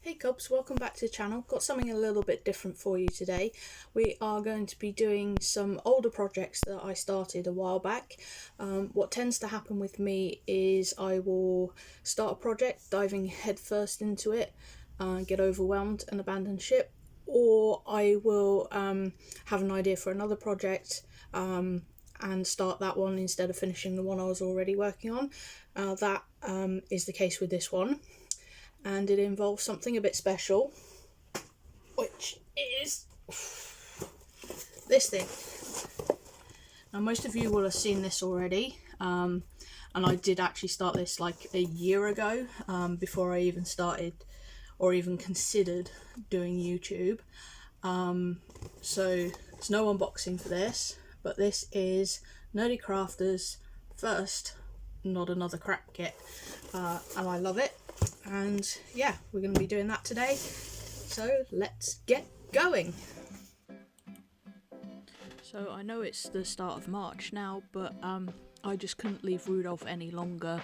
Hey Cubs, welcome back to the channel. Got something a little bit different for you today. We are going to be doing some older projects that I started a while back. What tends to happen with me is I will start a project diving headfirst into it, get overwhelmed and abandon ship, or I will have an idea for another project and start that one instead of finishing the one I was already working on. That is the case with this one. And it involves something a bit special, which is this thing. Now most of you will have seen this already, and I did actually start this like a year ago, before I even started or even considered doing YouTube. So there's no unboxing for this, but this is Nerdy Crafters' first Not Another Crap kit, and I love it. And yeah, we're going to be doing that today, so let's get going. So I know it's the start of March now, but I just couldn't leave Rudolph any longer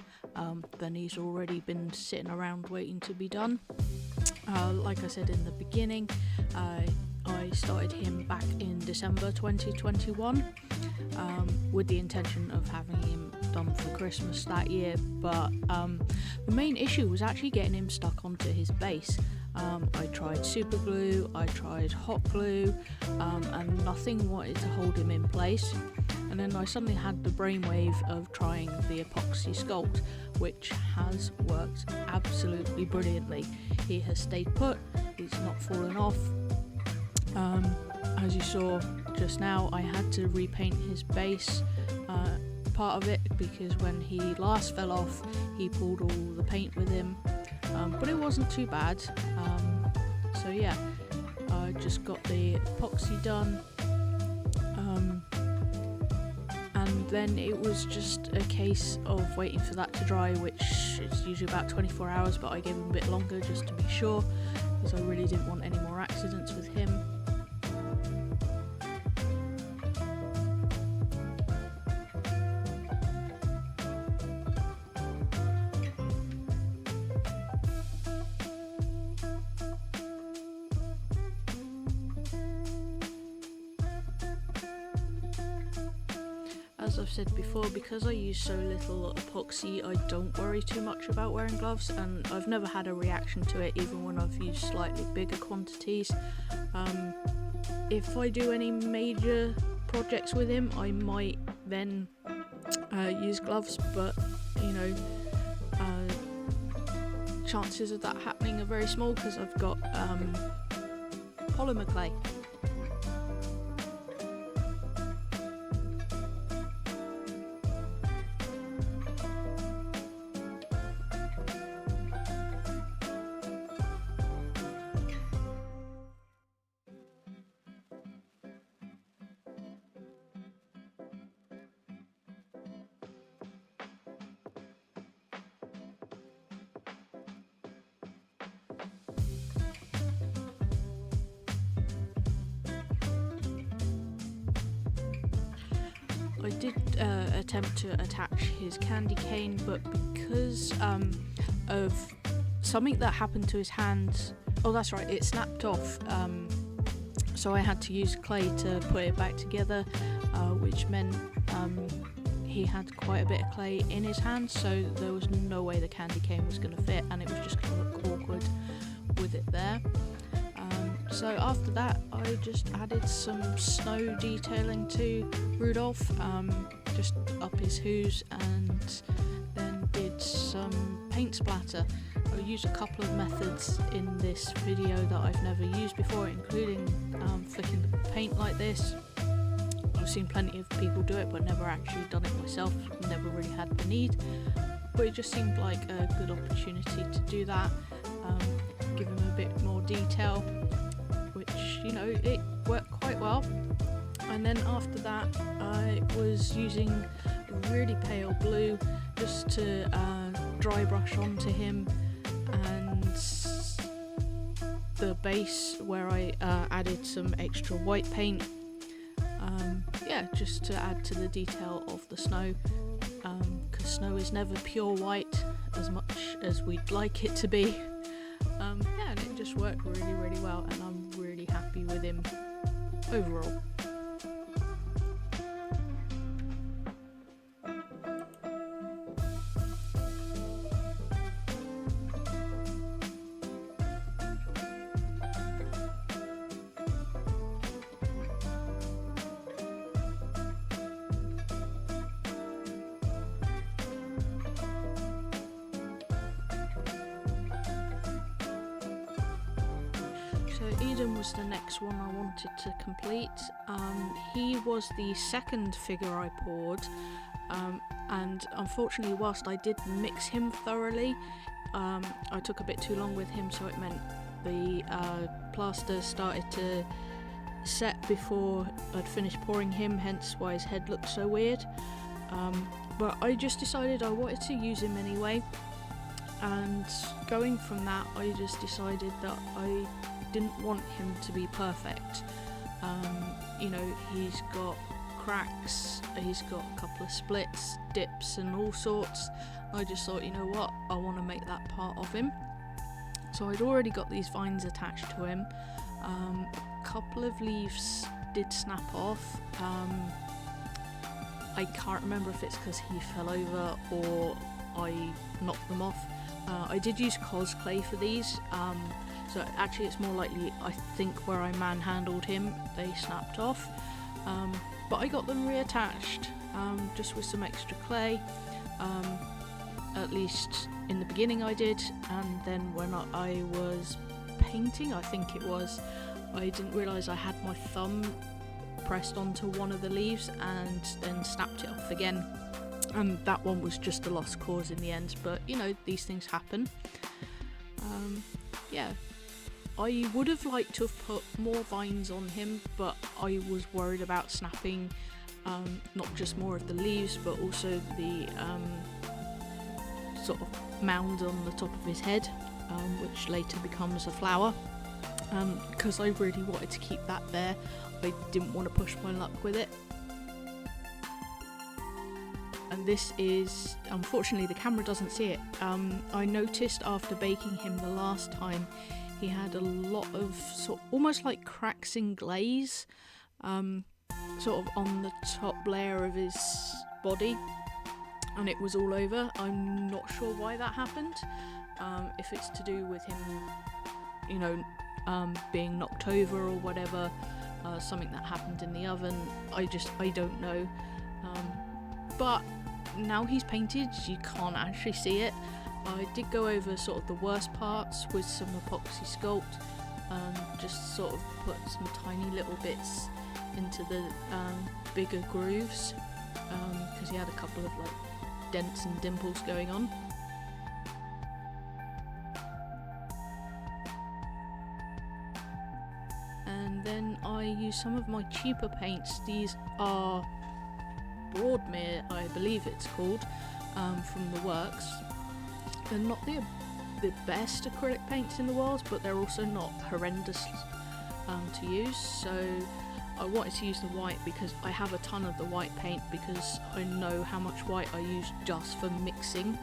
than he's already been sitting around waiting to be done. Like I said in the beginning, I started him back in December 2021 with the intention of having him done for Christmas that year, but the main issue was actually getting him stuck onto his base. I tried super glue, I tried hot glue, and nothing wanted to hold him in place. And then I suddenly had the brainwave of trying the epoxy sculpt, which has worked absolutely brilliantly. He has stayed put, he's not fallen off. As you saw just now, I had to repaint his base part of it because when he last fell off he pulled all the paint with him, but it wasn't too bad. So yeah, I just got the epoxy done, and then it was just a case of waiting for that to dry, which is usually about 24 hours, but I gave him a bit longer just to be sure because I really didn't want any more accidents with him. As I've said before, because I use so little epoxy, I don't worry too much about wearing gloves, and I've never had a reaction to it even when I've used slightly bigger quantities. If I do any major projects with him, I might then use gloves, but you know, chances of that happening are very small because I've got polymer clay. I did attempt to attach his candy cane, but because of something that happened to his hand, oh that's right, it snapped off, so I had to use clay to put it back together, which meant he had quite a bit of clay in his hand, so there was no way the candy cane was going to fit, and it was just going to look awkward with it there. So after that I just added some snow detailing to Rudolph, just up his hooves, and then did some paint splatter. I used a couple of methods in this video that I've never used before, including flicking the paint like this. I've seen plenty of people do it but never actually done it myself, never really had the need, but it just seemed like a good opportunity to do that, give him a bit more detail, which, you know, it worked quite well. And then after that I was using really pale blue just to dry brush onto him, and the base where I added some extra white paint, yeah, just to add to the detail of the snow, because snow is never pure white as much as we'd like it to be. Yeah, and it just worked really, really well, and I'm really happy with him overall. So Eden was the next one I wanted to complete. He was the second figure I poured, and unfortunately whilst I did mix him thoroughly, I took a bit too long with him, so it meant the plaster started to set before I'd finished pouring him, hence why his head looked so weird. But I just decided I wanted to use him anyway, and going from that I just decided that I didn't want him to be perfect. You know, he's got cracks, he's got a couple of splits, dips and all sorts. I just thought, you know what, I want to make that part of him. So I'd already got these vines attached to him. A couple of leaves did snap off. I can't remember if it's because he fell over or I knocked them off. I did use cosplay for these, so actually it's more likely, I think, where I manhandled him, they snapped off. But I got them reattached, just with some extra clay. At least in the beginning I did, and then when I was painting, I think it was, I didn't realise I had my thumb pressed onto one of the leaves and then snapped it off again. And that one was just a lost cause in the end, but you know, these things happen. Yeah, I would have liked to have put more vines on him, but I was worried about snapping not just more of the leaves, but also the sort of mound on the top of his head, which later becomes a flower. Because I really wanted to keep that there, I didn't want to push my luck with it. And this is, unfortunately the camera doesn't see it, I noticed after baking him the last time he had a lot of sort of almost like cracks in glaze, sort of on the top layer of his body, and it was all over. I'm not sure why that happened, if it's to do with him, you know, being knocked over or whatever, something that happened in the oven, I don't know. But now he's painted, you can't actually see it. I did go over sort of the worst parts with some epoxy sculpt, just sort of put some tiny little bits into the bigger grooves, because he had a couple of like dents and dimples going on. And then I used some of my cheaper paints. These are Broadmere, I believe it's called, from the works. They're not the best acrylic paints in the world, but they're also not horrendous to use. So I wanted to use the white because I have a ton of the white paint, because I know how much white I use just for mixing,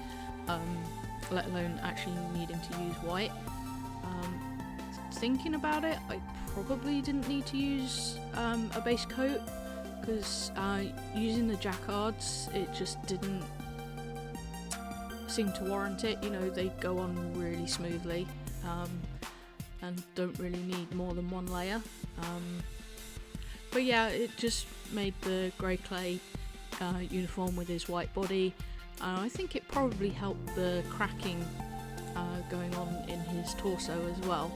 let alone actually needing to use white. Thinking about it, I probably didn't need to use a base coat, because using the jacquards, it just didn't seem to warrant it. You know, they go on really smoothly, and don't really need more than one layer. But yeah, it just made the grey clay uniform with his white body. I think it probably helped the cracking going on in his torso as well,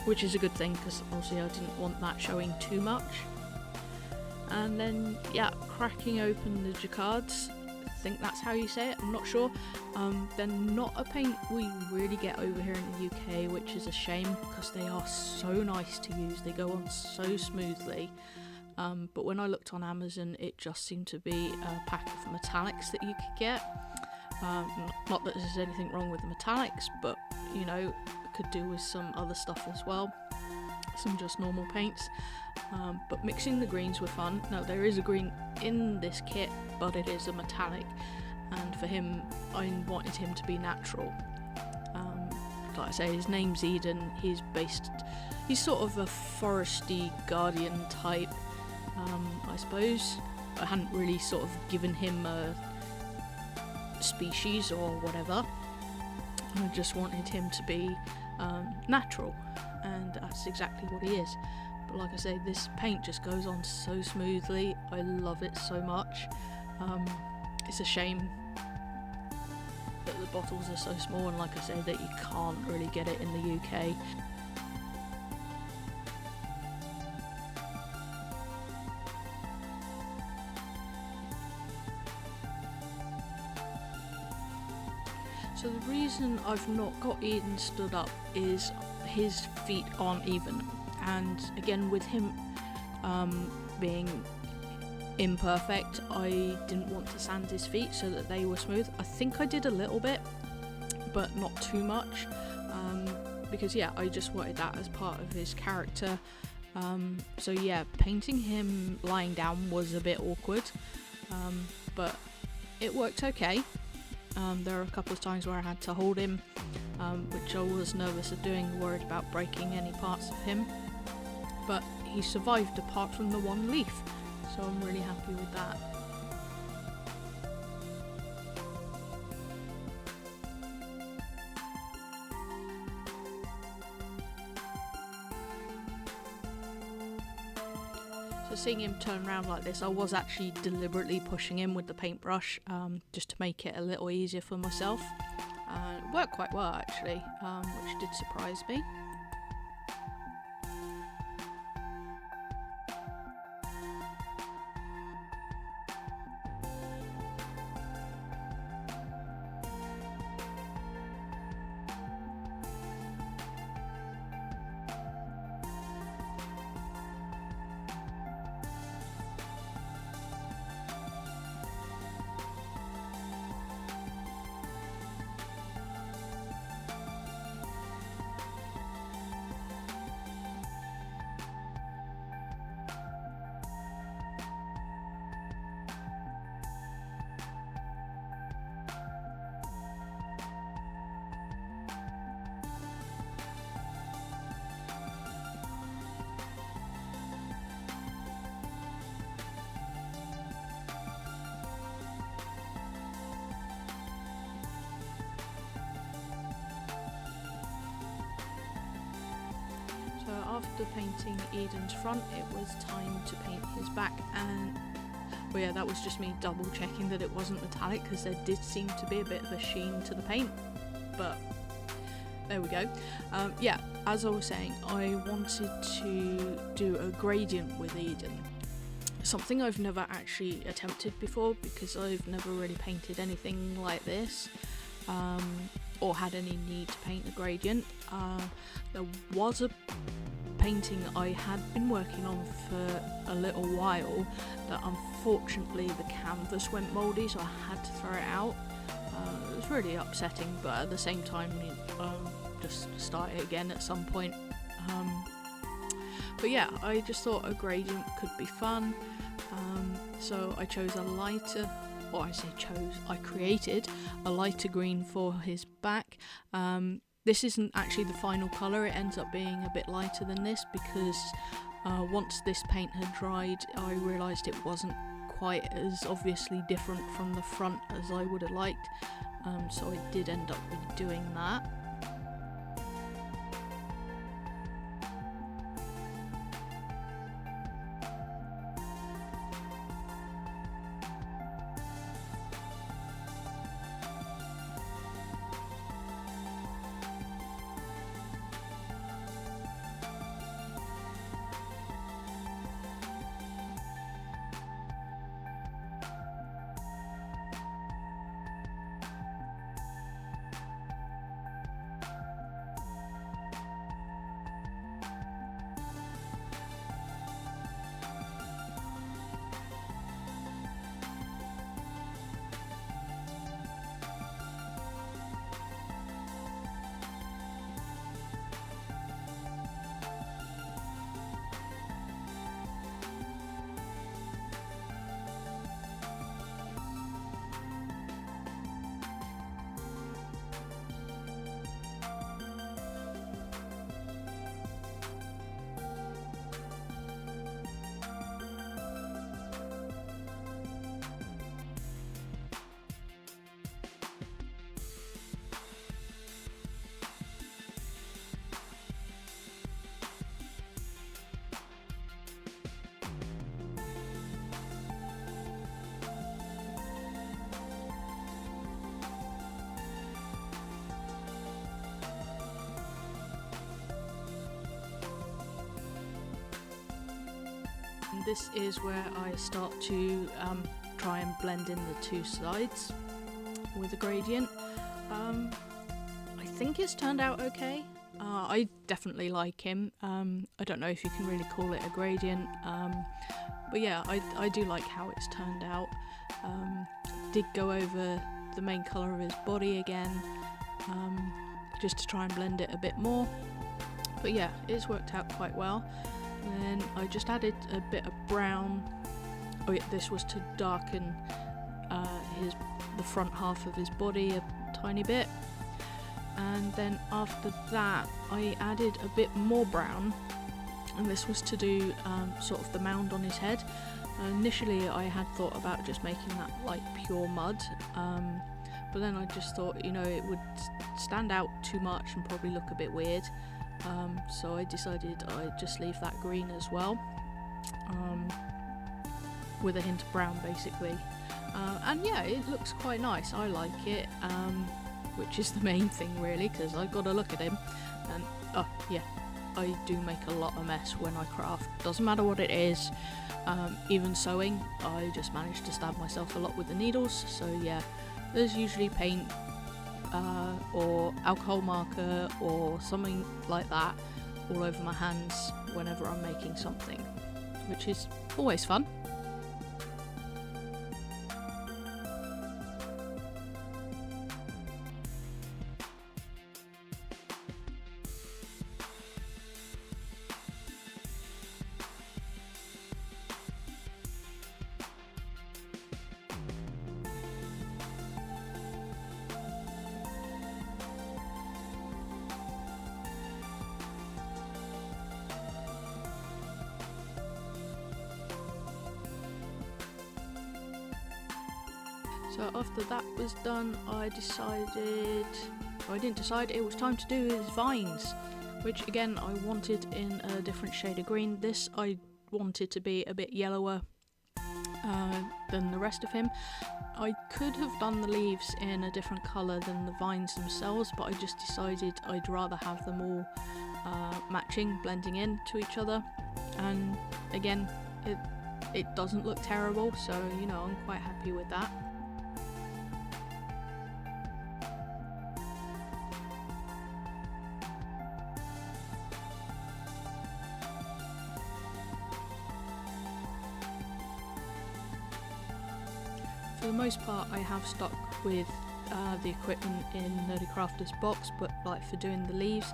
which is a good thing, because obviously I didn't want that showing too much. And then, yeah, cracking open the jacquards, I think that's how you say it, I'm not sure. They're not a paint we really get over here in the UK, which is a shame, because they are so nice to use, they go on so smoothly. But when I looked on Amazon, it just seemed to be a pack of metallics that you could get. Not that there's anything wrong with the metallics, but you know, could do with some other stuff as well, some just normal paints. But mixing the greens were fun. Now there is a green in this kit, but it is a metallic, and for him I wanted him to be natural, like I say, his name's Eden. He's sort of a foresty guardian type, I suppose. I hadn't really sort of given him a species or whatever. I just wanted him to be natural, and that's exactly what he is. But like I say, this paint just goes on so smoothly. I love it so much. It's a shame that the bottles are so small, and like I say, that you can't really get it in the UK. So the reason I've not got Eden stood up is his feet aren't even, and again with him being imperfect, I didn't want to sand his feet so that they were smooth. I think I did a little bit, but not too much, because yeah, I just wanted that as part of his character. So yeah, painting him lying down was a bit awkward, but it worked okay. There were a couple of times where I had to hold him, which I was nervous of doing, worried about breaking any parts of him, but he survived apart from the one leaf, so I'm really happy with that. So seeing him turn around like this, I was actually deliberately pushing him with the paintbrush, just to make it a little easier for myself. It worked quite well actually, which did surprise me. So after painting Eden's front, it was time to paint his back, and well yeah, that was just me double checking that it wasn't metallic, because there did seem to be a bit of a sheen to the paint, but there we go. Yeah, as I was saying, I wanted to do a gradient with Eden, something I've never actually attempted before, because I've never really painted anything like this, or had any need to paint a gradient. There was a painting I had been working on for a little while that unfortunately the canvas went mouldy, so I had to throw it out. It was really upsetting, but at the same time, just start it again at some point. But yeah, I just thought a gradient could be fun, so I chose a lighter, or I say chose, I created a lighter green for his back. This isn't actually the final colour, it ends up being a bit lighter than this, because once this paint had dried, I realised it wasn't quite as obviously different from the front as I would have liked, so I did end up redoing that. this is where I start to try and blend in the two sides with a gradient. I think it's turned out okay. I definitely like him. I don't know if you can really call it a gradient, but yeah, I do like how it's turned out. Did go over the main colour of his body again, just to try and blend it a bit more. But yeah, it's worked out quite well. And then I just added a bit of brown. Oh yeah, this was to darken the front half of his body a tiny bit. And then after that I added a bit more brown, and this was to do sort of the mound on his head. Initially I had thought about just making that like pure mud, but then I just thought, you know, it would stand out too much and probably look a bit weird, so I decided I'd just leave that green as well, with a hint of brown basically. And yeah, it looks quite nice. I like it, which is the main thing really, because I've got to look at him. And oh yeah, I do make a lot of mess when I craft. Doesn't matter what it is. Even sewing, I just manage to stab myself a lot with the needles. So yeah, there's usually paint or alcohol marker or something like that all over my hands whenever I'm making something, which is always fun. So after that was done, I didn't decide, it was time to do his vines, which again I wanted in a different shade of green. This I wanted to be a bit yellower than the rest of him. I could have done the leaves in a different colour than the vines themselves, but I just decided I'd rather have them all matching, blending in to each other. And again, it doesn't look terrible, so you know, I'm quite happy with that. For the most part I have stuck with the equipment in Nerdy Crafter's box, but like for doing the leaves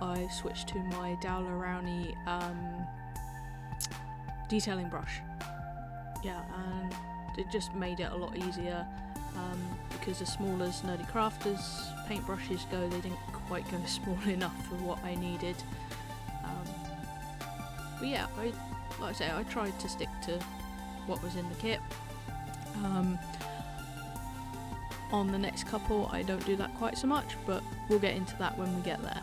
I switched to my Daler-Rowney detailing brush. Yeah, and it just made it a lot easier, because as small as Nerdy Crafter's paintbrushes go, they didn't quite go small enough for what I needed. But yeah, like I say, I tried to stick to what was in the kit. On the next couple I don't do that quite so much, but we'll get into that when we get there.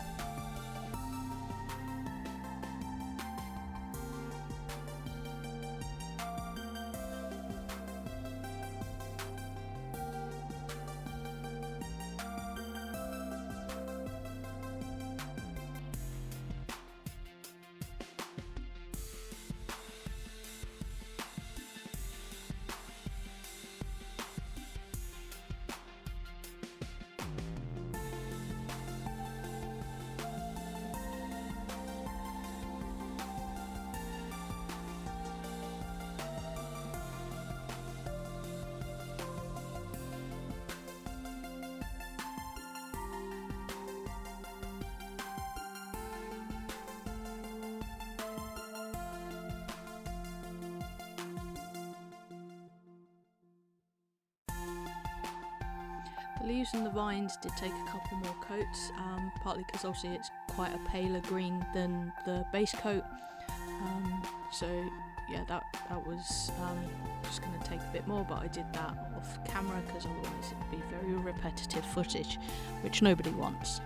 The leaves and the vines did take a couple more coats, partly because obviously it's quite a paler green than the base coat, so yeah, that was just going to take a bit more, but I did that off camera because otherwise it'd be very repetitive footage, which nobody wants.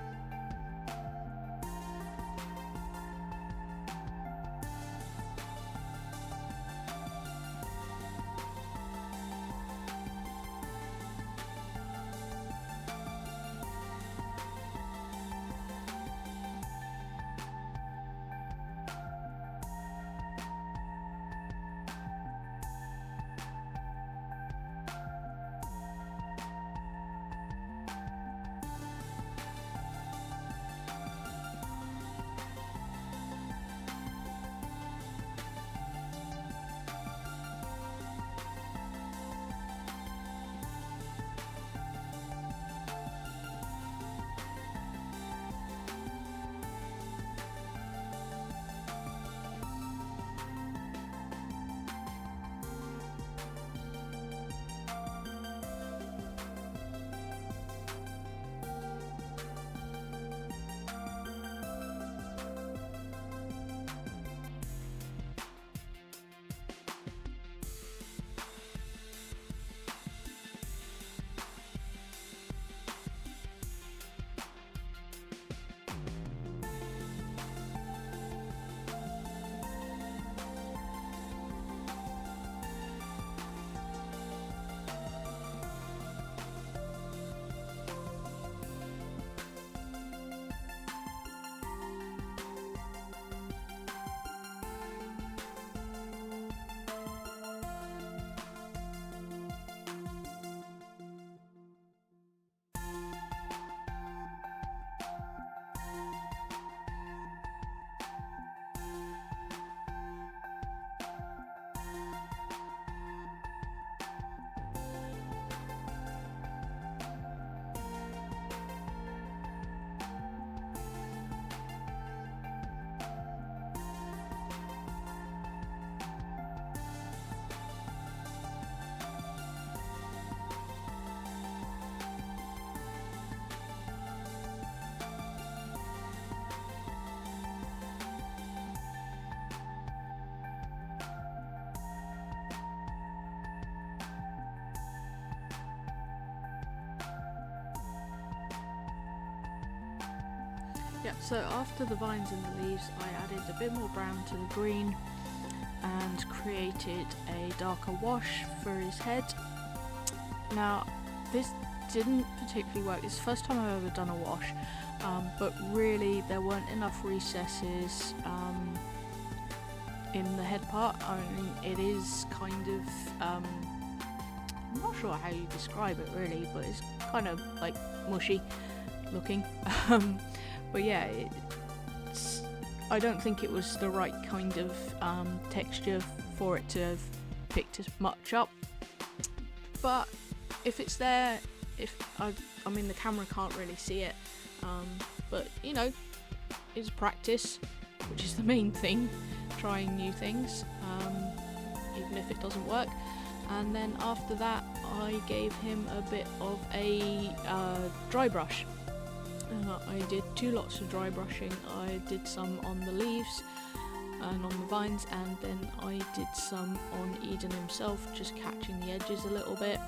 Yeah, so after the vines and the leaves, I added a bit more brown to the green and created a darker wash for his head. Now, this didn't particularly work. It's the first time I've ever done a wash, but really there weren't enough recesses in the head part. I mean, it is kind of, I'm not sure how you describe it really, but it's kind of like mushy looking. But yeah, I don't think it was the right kind of texture for it to have picked as much up. But if it's there, I mean the camera can't really see it, but you know, it's practice, which is the main thing, trying new things, even if it doesn't work. And then after that I gave him a bit of a dry brush. I did 2 lots of dry brushing. I did some on the leaves and on the vines, and then I did some on Eden himself, just catching the edges a little bit.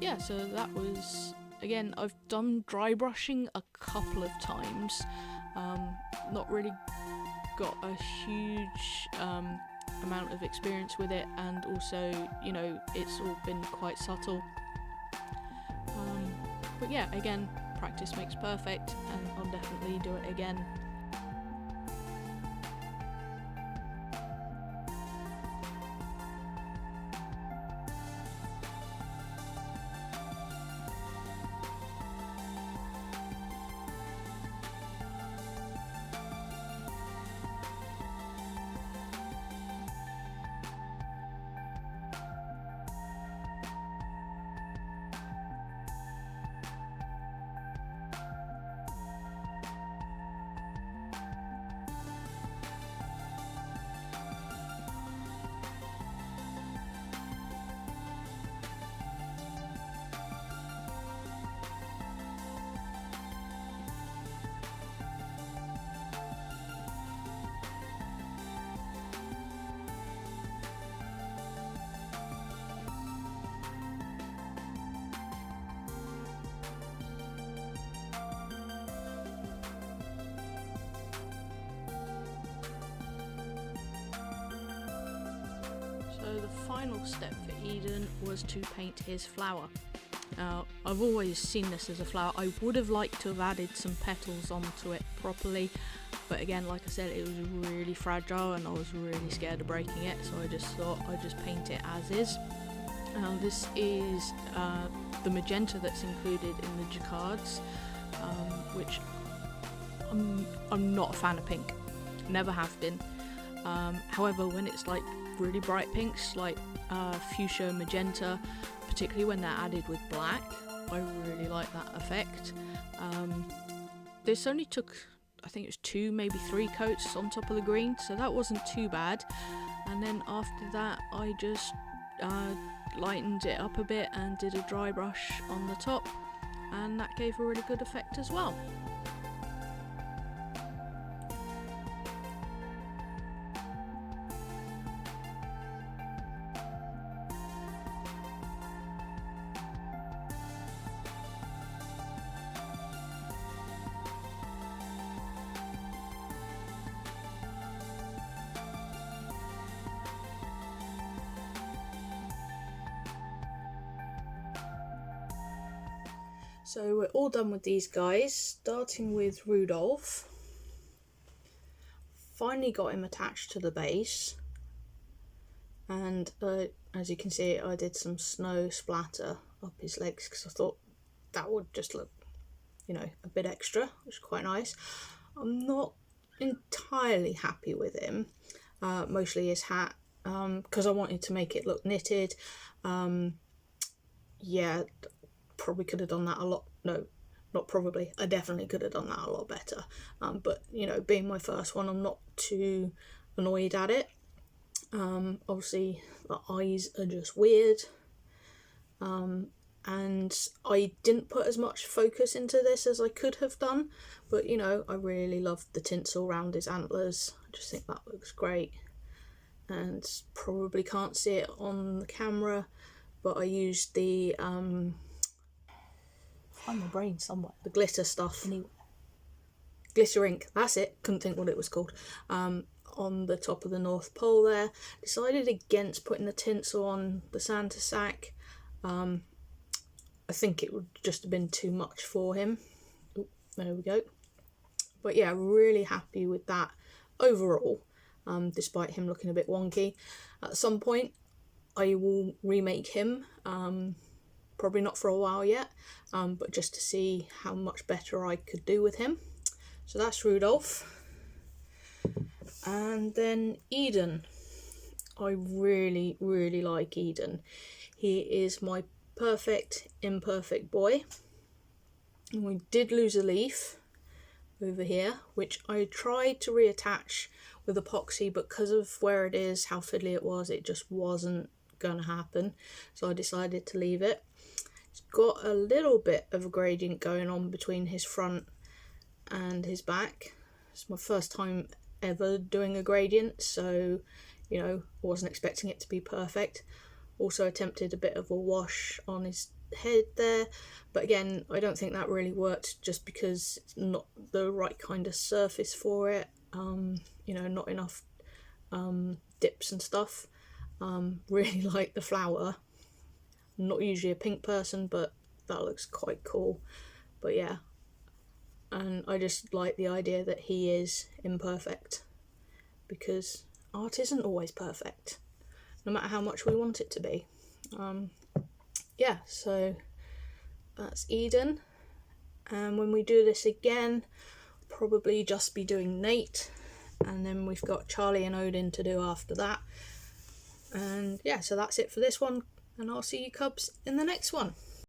Yeah, so that was, again, I've done dry brushing a couple of times, not really got a huge amount of experience with it, and also, you know, it's all been quite subtle. But yeah, again, practice makes perfect, and I'll definitely do it again. So the final step for Eden was to paint his flower. Now, I've always seen this as a flower. I would have liked to have added some petals onto it properly, but again, like I said, it was really fragile and I was really scared of breaking it, so I just thought I'd just paint it as is. This is the magenta that's included in the jacquards, which I'm not a fan of pink, never have been. However, when it's like really bright pinks like fuchsia, magenta, particularly when they're added with black, I really like that effect. This only took, I think it was 2, maybe 3 coats on top of the green, so that wasn't too bad. And then after that I just lightened it up a bit and did a dry brush on the top, and that gave a really good effect as well. So we're all done with these guys, starting with Rudolph. Finally got him attached to the base, and as you can see, I did some snow splatter up his legs because I thought that would just look, you know, a bit extra, which is quite nice. I'm not entirely happy with him, mostly his hat, because I wanted to make it look knitted. Yeah, probably could have done that a lot. No, not probably. I definitely could have done that a lot better. But you know, being my first one, I'm not too annoyed at it. Obviously, the eyes are just weird. And I didn't put as much focus into this as I could have done. But you know, I really loved the tinsel around his antlers. I just think that looks great. And probably can't see it on the camera, but I used the find my brain somewhere. The glitter stuff. Anyway. Glitter Ink, that's it, couldn't think what it was called, on the top of the North Pole there. Decided against putting the tinsel on the Santa sack. I think it would just have been too much for him. Ooh, there we go. But yeah, really happy with that overall, despite him looking a bit wonky. At some point I will remake him, probably not for a while yet, but just to see how much better I could do with him. So that's Rudolph. And then Eden. I really, really like Eden. He is my perfect imperfect boy. And we did lose a leaf over here, which I tried to reattach with epoxy, but because of where it is, how fiddly it was, it just wasn't gonna happen. So I decided to leave it. It's got a little bit of a gradient going on between his front and his back. It's my first time ever doing a gradient, so you know, I wasn't expecting it to be perfect. Also attempted a bit of a wash on his head there, but again, I don't think that really worked, just because it's not the right kind of surface for it. You know, not enough dips and stuff. Really like the flower. I'm not usually a pink person, but that looks quite cool. But yeah, and I just like the idea that he is imperfect, because art isn't always perfect, no matter how much we want it to be. Yeah, so that's Eden. And when we do this again, probably just be doing Nate, and then we've got Charlie and Odin to do after that. And yeah, so that's it for this one, and I'll see you cubs in the next one.